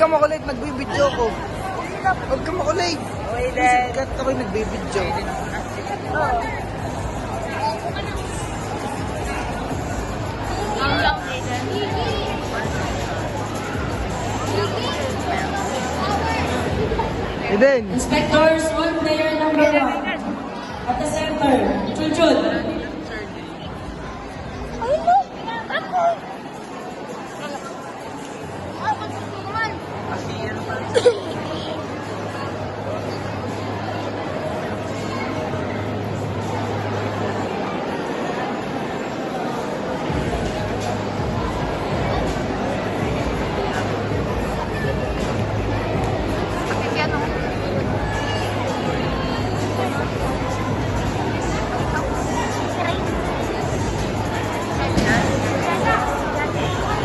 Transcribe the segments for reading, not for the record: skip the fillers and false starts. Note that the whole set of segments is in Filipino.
Huwag ka makulit, nagbibidyo ko. Huwag ka makulit. Sikat ako'y nagbibidyo. Eden. Inspectors, all player number 1. At the center, Chulchul.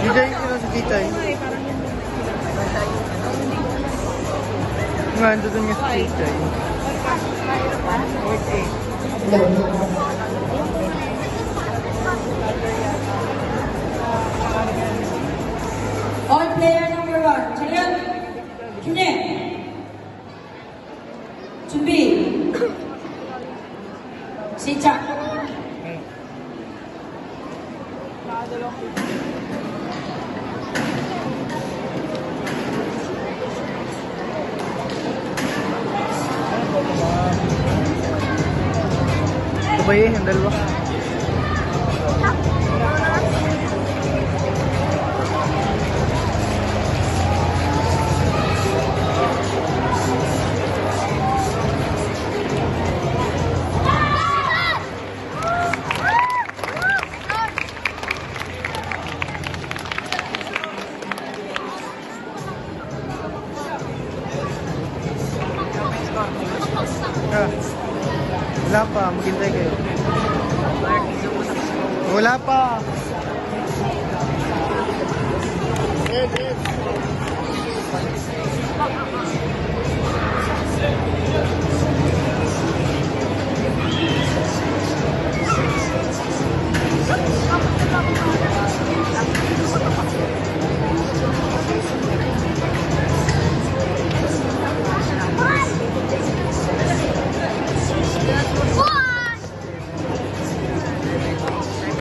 DJ, sino si Titay? Nga, doon nga si Titay. All player number 1. 차렷. 준비. 준비. 시작. Sabay yung dalawa. Wala pa, maghintay kayo. Wala pa. Ed.